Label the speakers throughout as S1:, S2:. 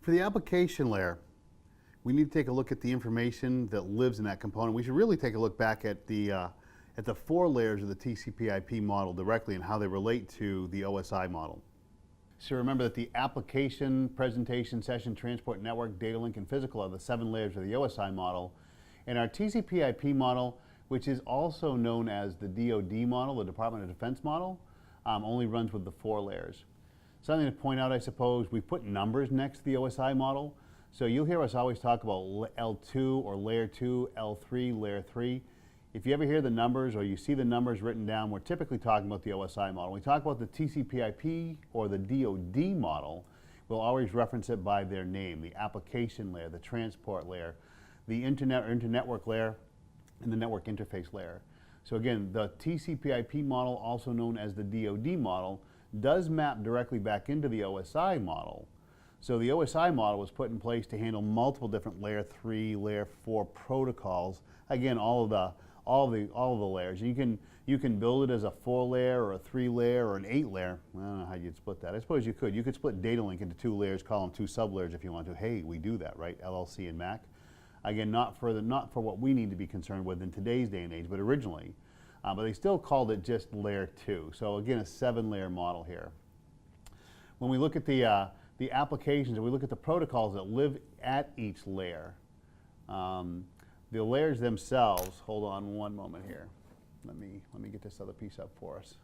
S1: For the application layer, we need to take a look at the information that lives in that component. We should really take a look back at the 4 layers of the TCP/IP model directly and how they relate to the OSI model. So remember that the application, presentation, session, transport, network, data link, and physical are the 7 layers of the OSI model. And our TCP/IP model, which is also known as the DoD model, the Department of Defense model, only runs with the 4 layers. Something to point out, I suppose, we put numbers next to the OSI model. So you'll hear us always talk about L2 or layer 2, L3, layer 3. If you ever hear the numbers or you see the numbers written down, we're typically talking about the OSI model. When we talk about the TCP/IP or the DoD model, we'll always reference it by their name: the application layer, the transport layer, the internet or internetwork layer, and the network interface layer. So again, the TCP/IP model, also known as the DoD model, does map directly back into the OSI model. So the OSI model was put in place to handle multiple different layer 3, layer 4 protocols. Again, all of the layers. You can build it as a 4 layer or a 3 layer or an 8 layer. I don't know how you'd split that. I suppose you could. You could split data link into 2 layers, call them 2 sublayers if you want to. Hey, we do that, right? LLC and MAC. Again, not for what we need to be concerned with in today's day and age, but originally. But they still called it just layer 2. So again, a 7-layer model here. When we look at the applications, and we look at the protocols that live at each layer, the layers themselves, hold on one moment here. Let me get this other piece up for us.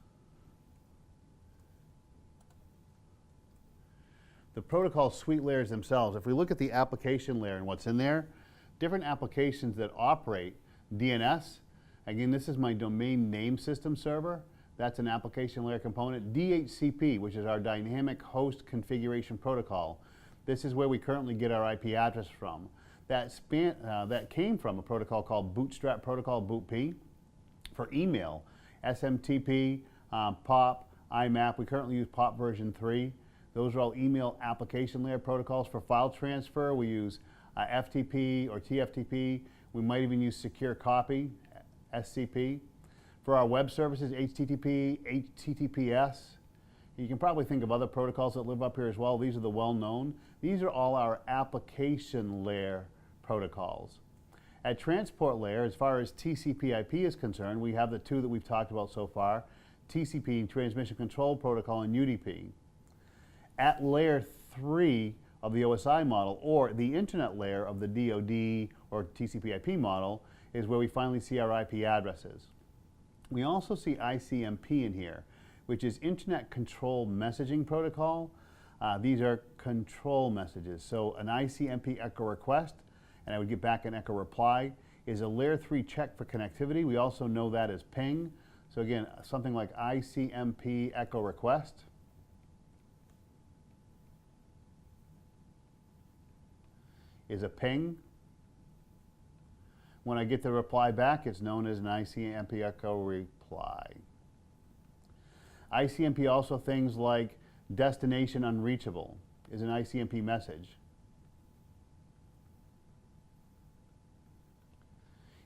S1: The protocol suite layers themselves, if we look at the application layer and what's in there, different applications that operate DNS. Again, this is my domain name system server. That's an application layer component. DHCP, which is our dynamic host configuration protocol. This is where we currently get our IP address from. That came from a protocol called Bootstrap Protocol, BootP. For email, SMTP, POP, IMAP. We currently use POP version 3. Those are all email application layer protocols. For file transfer, we use FTP or TFTP. We might even use secure copy, SCP. For our web services, HTTP, HTTPS. You can probably think of other protocols that live up here as well. These are the well-known. These are all our application layer protocols. At transport layer, as far as TCP/IP is concerned, we have the 2 that we've talked about so far: TCP, Transmission Control Protocol, and UDP. At layer 3 of the OSI model, or the internet layer of the DoD or TCP/IP model, is where we finally see our IP addresses. We also see ICMP in here, which is Internet Control Messaging Protocol. These are control messages. So an ICMP echo request, and I would get back an echo reply, is a layer 3 check for connectivity. We also know that as ping. So again, something like ICMP echo request is a ping. When I get the reply back, it's known as an ICMP echo reply. ICMP also things like destination unreachable is an ICMP message.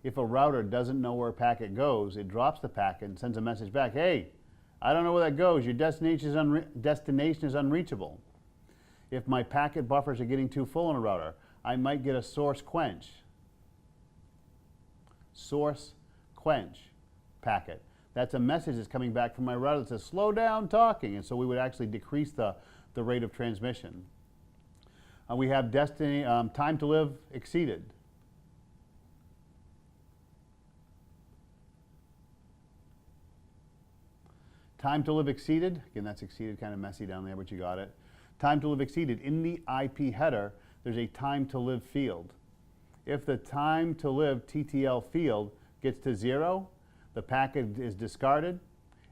S1: If a router doesn't know where a packet goes, it drops the packet and sends a message back. Hey, I don't know where that goes. Your destination is unreachable. If my packet buffers are getting too full on a router, I might get a source quench. Source quench packet. That's a message that's coming back from my router that says slow down talking, and so we would actually decrease the rate of transmission. We have time to live exceeded. Time to live exceeded, again that's exceeded, kind of messy down there, but you got it. Time to live exceeded. In the IP header, there's a time to live field. If the time to live TTL field gets to 0, the packet is discarded,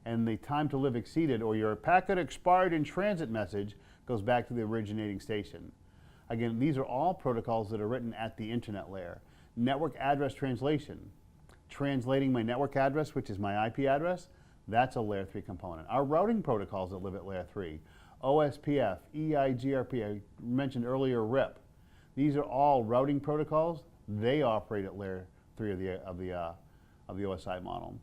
S1: and the time to live exceeded, or your packet expired in transit message, goes back to the originating station. Again, these are all protocols that are written at the internet layer. Network address translation. Translating my network address, which is my IP address, that's a layer 3 component. Our routing protocols that live at layer 3. OSPF, EIGRP, I mentioned earlier RIP. These are all routing protocols. They operate at layer 3 of the OSI model.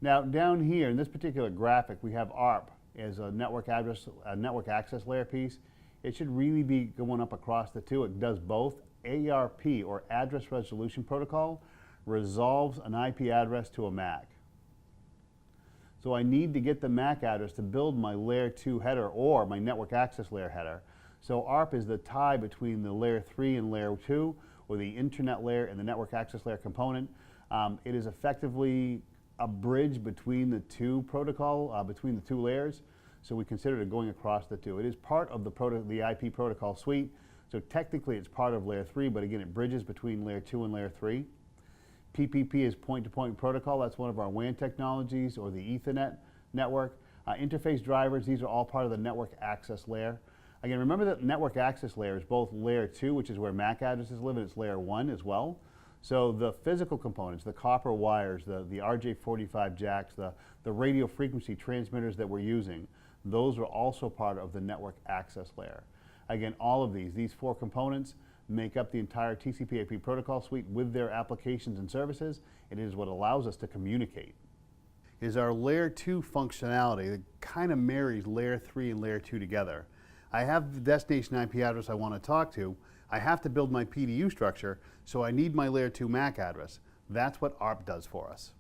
S1: Now down here in this particular graphic, we have ARP as a network access layer piece. it should really be going up across the two. It does both. ARP, or Address Resolution Protocol, resolves an IP address to a MAC. So I need to get the MAC address to build my layer 2 header or my network access layer header. So ARP is the tie between the layer 3 and layer 2, or the internet layer and the network access layer component. It is effectively a bridge between the two between the two layers. So we consider it going across the two. It is part of the IP protocol suite. So technically it's part of layer 3, but again, it bridges between layer 2 and layer 3. PPP is point-to-point protocol. That's one of our WAN technologies, or the Ethernet network. Interface drivers, these are all part of the network access layer. Again, remember that network access layer is both layer 2, which is where MAC addresses live, and it's layer 1 as well. So the physical components, the copper wires, the RJ45 jacks, the radio frequency transmitters that we're using, those are also part of the network access layer. Again, all of these 4 components make up the entire TCP/IP protocol suite with their applications and services. It is what allows us to communicate. Is our layer 2 functionality that kind of marries layer 3 and layer 2 together. I have the destination IP address I want to talk to. I have to build my PDU structure, so I need my layer 2 MAC address. That's what ARP does for us.